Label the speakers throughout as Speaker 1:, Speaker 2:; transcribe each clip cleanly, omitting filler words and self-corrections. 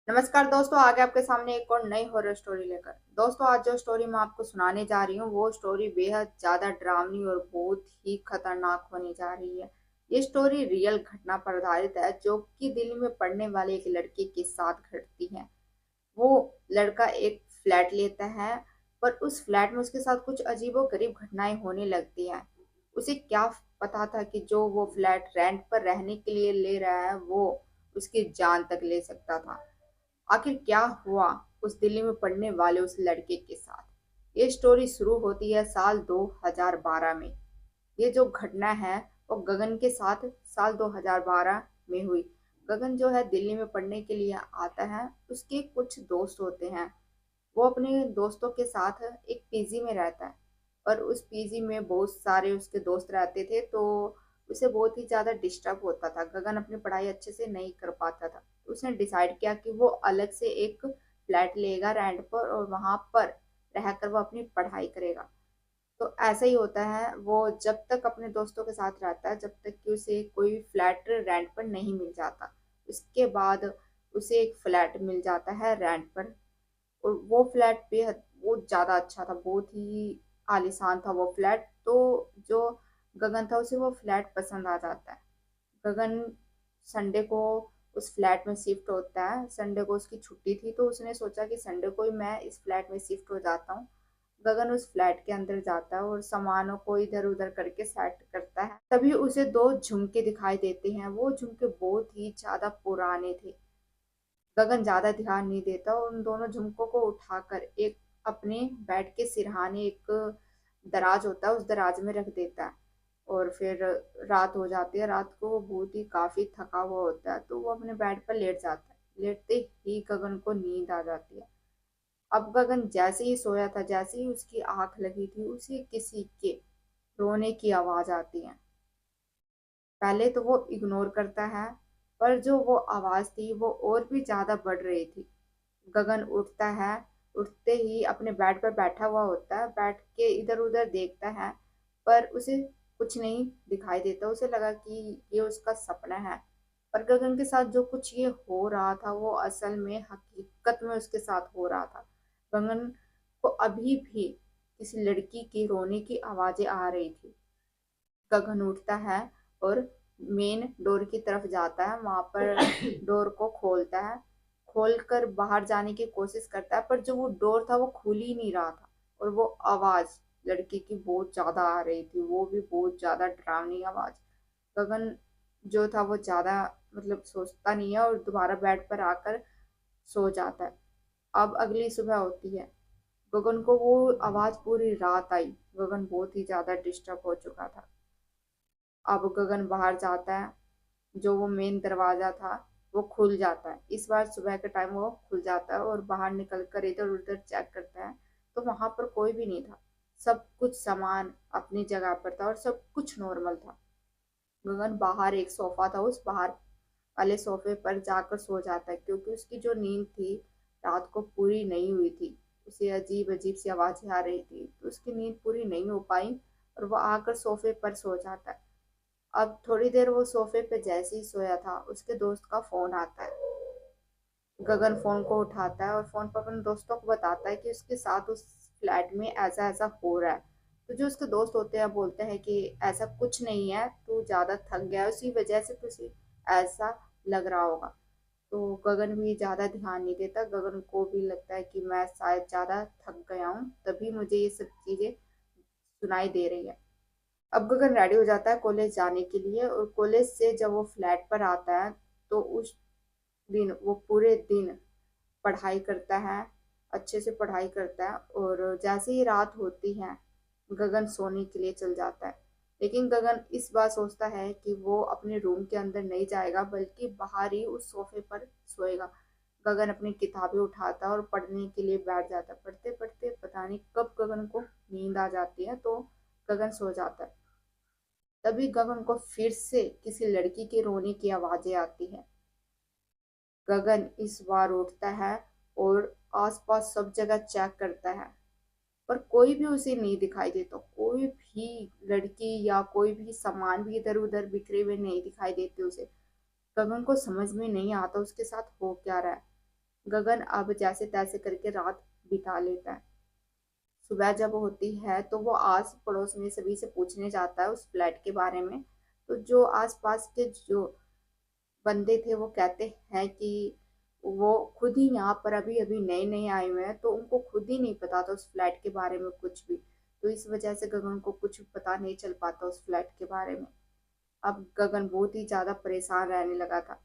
Speaker 1: नमस्कार दोस्तों, आगे आपके सामने एक और नई हॉरर स्टोरी लेकर। दोस्तों, आज जो स्टोरी मैं आपको सुनाने जा रही हूँ वो स्टोरी बेहद ज्यादा डरावनी और बहुत ही खतरनाक होने जा रही है। ये स्टोरी रियल घटना पर आधारित है जो कि दिल्ली में पढ़ने वाले एक लड़के के साथ घटती है। वो लड़का एक फ्लैट लेता है, पर उस फ्लैट में उसके साथ कुछ अजीबोगरीब घटनाएं होने लगती हैं। उसे क्या पता था कि जो वो फ्लैट रेंट पर रहने के लिए ले रहा है वो उसकी जान तक ले सकता था। आखिर क्या हुआ उस दिल्ली में पढ़ने वाले उस लड़के के साथ। ये स्टोरी शुरू होती है साल 2012 में। ये जो घटना है वो गगन के साथ साल 2012 में हुई। गगन जो है दिल्ली में पढ़ने के लिए आता है। उसके कुछ दोस्त होते हैं। वो अपने दोस्तों के साथ एक पीजी में रहता है। और उस पीजी में बहुत सारे उसके दोस्त रहते थे, तो उसे बहुत ही ज़्यादा डिस्टर्ब होता था। गगन अपनी पढ़ाई अच्छे से नहीं कर पाता था। तो उसने डिसाइड किया कि वो अलग से एक फ्लैट लेगा रेंट पर और वहाँ पर रहकर वो अपनी पढ़ाई करेगा। तो ऐसा ही होता है, वो जब तक अपने दोस्तों के साथ रहता है जब तक कि उसे कोई फ्लैट रेंट पर नहीं मिल जाता। उसके बाद उसे एक फ्लैट मिल जाता है रेंट पर। और वो फ्लैट बेहद बहुत ज़्यादा अच्छा था, बहुत ही आलीशान था वो फ्लैट। तो जो गगन था उसे वो फ्लैट पसंद आ जाता है। गगन संडे को उस फ्लैट में शिफ्ट होता है। संडे को उसकी छुट्टी थी तो उसने सोचा कि संडे को ही मैं इस फ्लैट में शिफ्ट हो जाता हूँ। गगन उस फ्लैट के अंदर जाता है और सामानों को इधर उधर करके सेट करता है। तभी उसे दो झुमके दिखाई देते हैं। वो झुमके बहुत ही ज्यादा पुराने थे। गगन ज्यादा ध्यान नहीं देता और उन दोनों झुमकों को उठाकर एक अपने बेड के सिरहाने एक दराज होता है उस दराज में रख देता है। और फिर रात हो जाती है। रात को वो बहुत ही काफी थका हुआ होता है तो वो अपने बेड पर लेट जाता है। लेटते ही गगन को नींद आ जाती है। अब गगन जैसे ही सोया था, जैसे ही उसकी आंख लगी थी, उसे किसी के रोने की आवाज आती है। पहले तो वो इग्नोर करता है, पर जो वो आवाज थी वो और भी ज्यादा बढ़ रही थी। गगन उठता है। उठते ही अपने बेड पर बैठा हुआ होता है, बैठ के इधर उधर देखता है, पर उसे कुछ नहीं दिखाई देता। उसे लगा कि ये उसका सपना है। पर गगन के साथ जो कुछ ये हो रहा था वो असल में हकीकत में उसके साथ हो रहा था। गगन को अभी भी किसी लड़की की रोने की आवाजें आ रही थी। गगन उठता है और मेन डोर की तरफ जाता है। वहां पर डोर को खोलता है। खोलकर बाहर जाने की कोशिश करता है, पर जो वो डोर था वो खुल ही नहीं रहा था। और वो आवाज लड़की की बहुत ज्यादा आ रही थी, वो भी बहुत ज्यादा डरावनी आवाज। गगन जो था वो ज्यादा सोचता नहीं है और दोबारा बेड पर आकर सो जाता है। अब अगली सुबह होती है। गगन को वो आवाज पूरी रात आई। गगन बहुत ही ज्यादा डिस्टर्ब हो चुका था। अब गगन बाहर जाता है। जो वो मेन दरवाजा था वो खुल जाता है। इस बार सुबह के टाइम वो खुल जाता है और बाहर निकल कर इधर उधर चेक करता है तो वहां पर कोई भी नहीं था। सब कुछ सामान अपनी जगह पर था और सब कुछ नॉर्मल था। गगन बाहर एक सोफा था, उस बाहर वाले सोफे पर जाकर सो जाता है क्योंकि उसकी जो नींद थी रात को पूरी नहीं हुई थी। उसे अजीब अजीब सी आवाजें आ रही थी तो उसकी नींद पूरी नहीं हो पाई और वो आकर सोफे पर सो जाता है। अब थोड़ी देर वो सोफे पे जैसे ही सोया था उसके दोस्त का फोन आता है। गगन फोन को उठाता है और फोन पर अपने दोस्तों को बताता है कि उसके साथ उस फ्लैट में ऐसा ऐसा हो रहा है। तो जो उसके दोस्त होते हैं बोलते हैं कि ऐसा कुछ नहीं है, तू ज्यादा थक गया है, उसी वजह से तुझे ऐसा लग रहा होगा। तो गगन भी ज्यादा ध्यान नहीं देता। गगन को भी लगता है कि मैं शायद ज्यादा थक गया हूँ तभी मुझे ये सब चीजें सुनाई दे रही है। अब गगन रेडी हो जाता है कॉलेज जाने के लिए और कॉलेज से जब वो फ्लैट पर आता है तो उस दिन वो पूरे दिन पढ़ाई करता है। अच्छे से पढ़ाई करता है और जैसे ही रात होती है गगन सोने के लिए चल जाता है। लेकिन गगन इस बार सोचता है कि वो अपने रूम के अंदर नहीं जाएगा बल्कि बाहर ही उस सोफे पर सोएगा। गगन अपनी किताबें उठाता है और पढ़ने के लिए बैठ जाता है। पढ़ते पढ़ते पता नहीं कब गगन को नींद आ जाती है तो गगन सो जाता है। तभी गगन को फिर से किसी लड़की के रोने की आवाजें आती है। गगन इस बार उठता है और आसपास सब जगह चेक करता है, पर कोई भी उसे नहीं दिखाई देता। कोई भी लड़की या कोई भी सामान भी इधर उधर बिखरे हुए नहीं दिखाई देते उसे। गगन को समझ में नहीं आता उसके साथ हो क्या रहा है। गगन अब जैसे तैसे करके रात बिता लेता है। सुबह जब होती है तो वो आस पड़ोस में सभी से पूछने जाता है उस फ्लैट के बारे में। तो जो आसपास के जो बंदे थे वो कहते हैं कि वो खुद ही यहाँ पर अभी अभी नए नए आए हुए हैं, तो उनको खुद ही नहीं पता था उस फ्लैट के बारे में कुछ भी। तो इस वजह से गगन को कुछ पता नहीं चल पाता उस फ्लैट के बारे में। अब गगन बहुत ही ज्यादा परेशान रहने लगा था।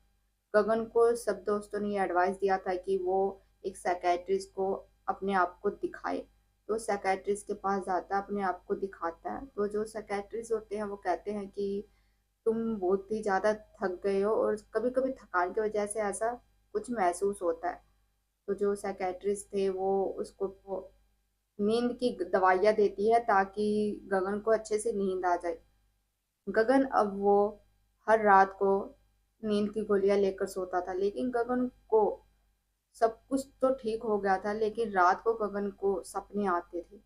Speaker 1: गगन को सब दोस्तों ने एडवाइस दिया था कि वो एक साइकेट्रिस्ट को अपने आप को दिखाए। तो साइकेट्रिस्ट के पास जाता है, अपने आप को दिखाता है। तो जो साइकेट्रिस्ट होते हैं वो कहते हैं कि तुम बहुत ही ज्यादा थक गए हो और कभी कभी थकान की वजह से ऐसा कुछ महसूस होता है। तो जो साइकेट्रिस्ट थे वो उसको वो नींद की दवाइयाँ देती है ताकि गगन को अच्छे से नींद आ जाए। गगन अब वो हर रात को नींद की गोलियां लेकर सोता था, लेकिन गगन को सब कुछ तो ठीक हो गया था, लेकिन रात को गगन को सपने आते थे,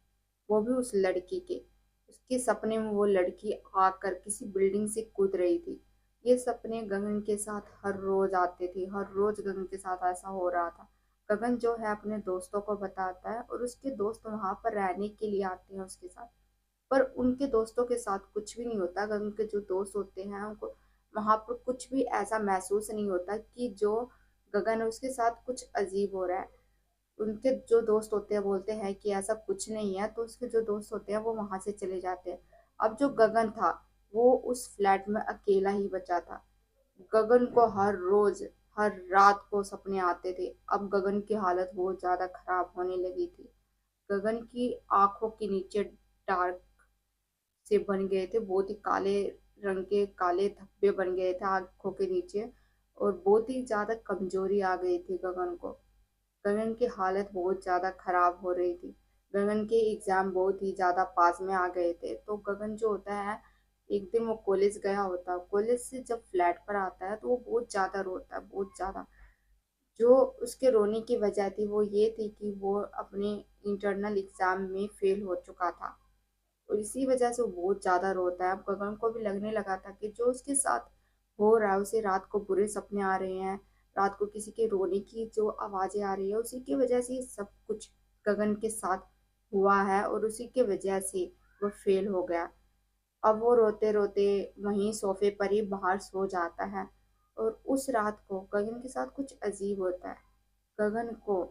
Speaker 1: वो भी उस लड़की के। उसके सपने में वो लड़की आकर किसी बिल्डिंग से कूद रही थी। ये सपने गगन के साथ हर रोज आते थे, हर रोज गगन के साथ ऐसा हो रहा था। गगन जो है अपने दोस्तों को बताता है और उसके दोस्त वहां पर रहने के लिए आते हैं उसके साथ। पर उनके दोस्तों के साथ कुछ भी नहीं होता। गगन के जो दोस्त होते हैं उनको वहां पर कुछ भी ऐसा महसूस नहीं होता कि जो गगन है उसके साथ कुछ अजीब हो रहा है। उनके जो दोस्त होते हैं बोलते हैं कि ऐसा कुछ नहीं है, तो उसके जो दोस्त होते हैं वो वहां से चले जाते हैं। अब जो गगन था वो उस फ्लैट में अकेला ही बचा था। गगन को हर रोज हर रात को सपने आते थे। अब गगन की हालत बहुत ज्यादा खराब होने लगी थी। गगन की आंखों के नीचे डार्क से बन गए थे, बहुत ही काले रंग के काले धब्बे बन गए थे आंखों के नीचे। और बहुत ही ज्यादा कमजोरी आ गई थी गगन को। गगन की हालत बहुत ज्यादा खराब हो रही थी। गगन के एग्जाम बहुत ही ज्यादा पास में आ गए थे। तो गगन जो होता है, एक दिन वो कॉलेज गया होता है, कॉलेज से जब फ्लैट पर आता है तो वो बहुत ज्यादा रोता है, बहुत ज्यादा। जो उसके रोने की वजह थी वो ये थी कि वो अपने इंटरनल एग्जाम में फेल हो चुका था और इसी वजह से वो बहुत ज्यादा रोता है। अब गगन को भी लगने लगा था कि जो उसके साथ हो रहा है, उसे रात को बुरे सपने आ रहे हैं, रात को किसी के रोने की जो आवाजें आ रही है, उसी की वजह से ये सब कुछ गगन के साथ हुआ है और उसी की वजह से वो फेल हो गया। अब वो रोते रोते वहीं सोफे पर ही बाहर सो जाता है। और उस रात को गगन के साथ कुछ अजीब होता है। गगन को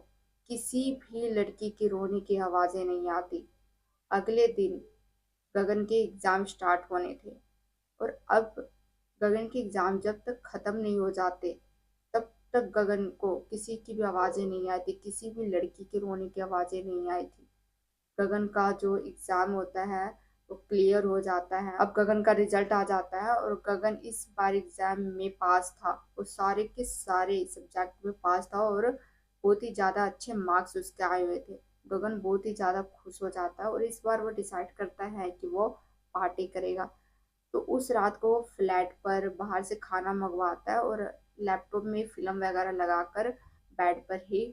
Speaker 1: किसी भी लड़की की रोने की आवाजें नहीं आती। अगले दिन गगन के एग्जाम स्टार्ट होने थे और अब गगन के एग्जाम जब तक खत्म नहीं हो जाते तब तक गगन को किसी की भी आवाजें नहीं आई थी, किसी भी लड़की के रोने की आवाजें नहीं आई थी। गगन का जो एग्जाम होता है वो क्लियर हो जाता है। अब गगन का रिजल्ट आ जाता है और गगन इस बार एग्जाम में पास था। वो सारे के सारे सब्जेक्ट में पास था और बहुत ही ज्यादा अच्छे मार्क्स उसके आए हुए थे। गगन बहुत ही ज्यादा खुश हो जाता है और इस बार वो डिसाइड करता है कि वो पार्टी करेगा। तो उस रात को वो फ्लैट पर बाहर से खाना मंगवाता है और लैपटॉप में फिल्म वगैरह लगाकर बेड पर ही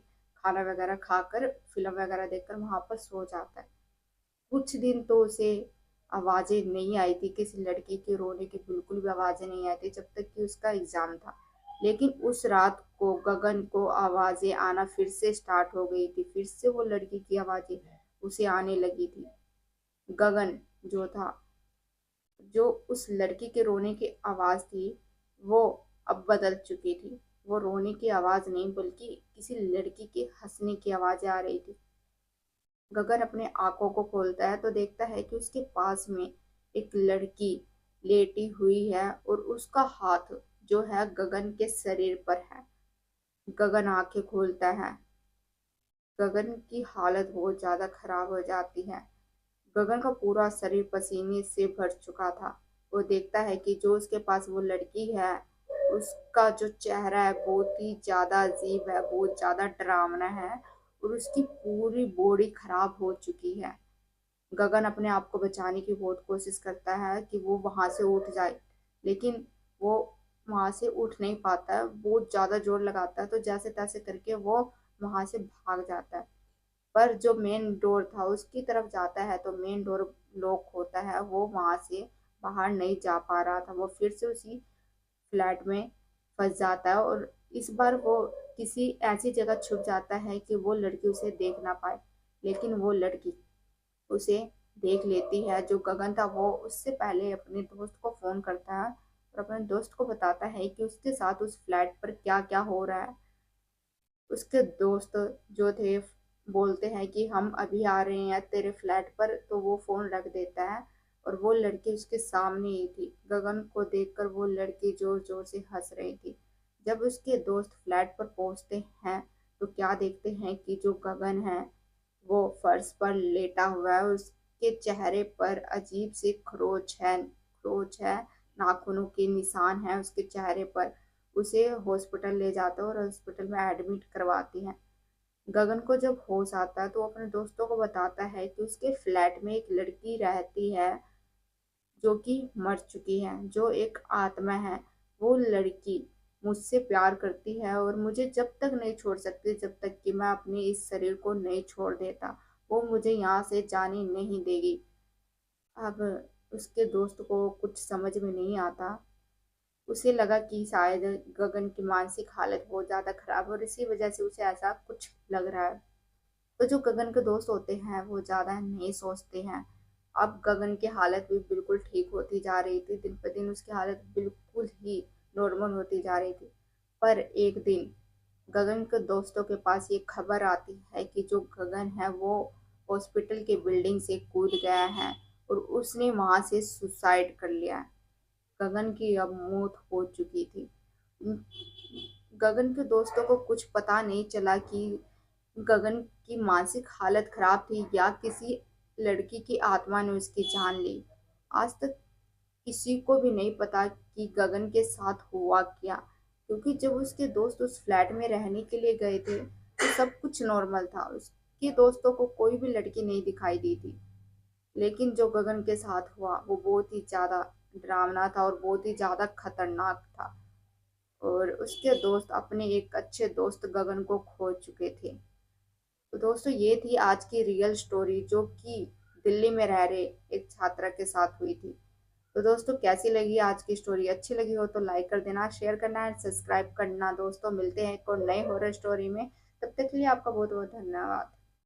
Speaker 1: खाना वगैरह खाकर फिल्म वगैरह देखकर वहां पर सो जाता है। कुछ दिन तो उसे आवाजें नहीं आई थी, किसी लड़की के रोने की बिल्कुल भी आवाजें नहीं आई थी जब तक कि उसका एग्जाम था। लेकिन उस रात को गगन को आवाजें आना फिर से स्टार्ट हो गई थी, फिर से वो लड़की की आवाजें उसे आने लगी थी। गगन जो था, जो उस लड़की के रोने की आवाज थी वो अब बदल चुकी थी। वो रोने की आवाज नहीं बल्कि किसी लड़की के हंसने की आवाजें आ रही थी। गगन अपने आंखों को खोलता है तो देखता है कि उसके पास में एक लड़की लेटी हुई है और उसका हाथ जो है गगन के शरीर पर है। गगन आंखें खोलता है। गगन की हालत बहुत ज्यादा खराब हो जाती है। गगन का पूरा शरीर पसीने से भर चुका था। वो देखता है कि जो उसके पास वो लड़की है उसका जो चेहरा है बहुत ही ज्यादा अजीब है, बहुत ज्यादा डरावना है और उसकी पूरी बॉडी खराब हो चुकी है। गगन अपने आप को बचाने की बहुत कोशिश करता है कि वो वहां से उठ जाए, लेकिन वो वहां से उठ नहीं पाता है। बहुत ज्यादा जोर लगाता है तो जैसे तैसे करके वो वहां से भाग जाता है। पर जो मेन डोर था उसकी तरफ जाता है तो मेन डोर लॉक होता है, वो वहां से बाहर नहीं जा पा रहा था। वो फिर से उसी फ्लैट में फंस जाता है और इस बार वो किसी ऐसी जगह छुप जाता है कि वो लड़की उसे देख ना पाए, लेकिन वो लड़की उसे देख लेती है। जो गगन था वो उससे पहले अपने दोस्त को फोन करता है और अपने दोस्त को बताता है कि उसके साथ उस फ्लैट पर क्या क्या हो रहा है। उसके दोस्त जो थे बोलते हैं कि हम अभी आ रहे हैं तेरे फ्लैट पर, तो वो फोन रख देता है और वो लड़की उसके सामने ही थी। गगन को देखकर वो लड़की जोर जोर से हंस रही थी। जब उसके दोस्त फ्लैट पर पहुंचते हैं तो क्या देखते हैं कि जो गगन है वो फर्श पर लेटा हुआ है। उसके चेहरे पर अजीब से खरोच है, नाखूनों के निशान है उसके चेहरे पर। उसे हॉस्पिटल ले जाते हैं और हॉस्पिटल में एडमिट करवाती हैं। गगन को जब होश आता है तो वो अपने दोस्तों को बताता है कि उसके फ्लैट में एक लड़की रहती है जो कि मर चुकी है, जो एक आत्मा है। वो लड़की मुझसे प्यार करती है और मुझे जब तक नहीं छोड़ सकती, जब तक कि मैं अपने इस शरीर को नहीं छोड़ देता। वो मुझे यहाँ से जाने नहीं देगी। अब उसके दोस्त को कुछ समझ में नहीं आता। उसे लगा कि शायद गगन की मानसिक हालत बहुत ज्यादा खराब है और इसी वजह से उसे ऐसा कुछ लग रहा है। तो जो गगन के दोस्त होते हैं वो ज्यादा नहीं सोचते हैं। अब गगन की हालत भी बिल्कुल ठीक होती जा रही थी, दिन पर दिन उसकी हालत बिल्कुल ही नॉर्मल होती जा रही थी। पर एक दिन गगन के दोस्तों के पास ये खबर आती है कि जो गगन है वो हॉस्पिटल के बिल्डिंग से कूद गया है और उसने वहां से सुसाइड कर लिया है। गगन की अब मौत हो चुकी थी। गगन के दोस्तों को कुछ पता नहीं चला कि गगन की मानसिक हालत खराब थी या किसी लड़की की आत्मा ने उसकी जान ली। आज तक किसी को भी नहीं पता कि गगन के साथ हुआ क्या, क्योंकि जब उसके दोस्त उस फ्लैट में रहने के लिए गए थे तो सब कुछ नॉर्मल था। उसके दोस्तों को कोई भी लड़की नहीं दिखाई दी थी। लेकिन जो गगन के साथ हुआ वो बहुत ही ज्यादा डरावना था और बहुत ही ज्यादा खतरनाक था। और उसके दोस्त अपने एक अच्छे दोस्त गगन को खो चुके थे। तो दोस्तों ये थी आज की रियल स्टोरी जो कि दिल्ली में रह रहे एक छात्रा के साथ हुई थी। तो दोस्तों कैसी लगी आज की स्टोरी? अच्छी लगी हो तो लाइक कर देना, शेयर करना एंड सब्सक्राइब करना। दोस्तों मिलते हैं एक और नए हॉरर स्टोरी में। तब तक के लिए आपका बहुत बहुत धन्यवाद।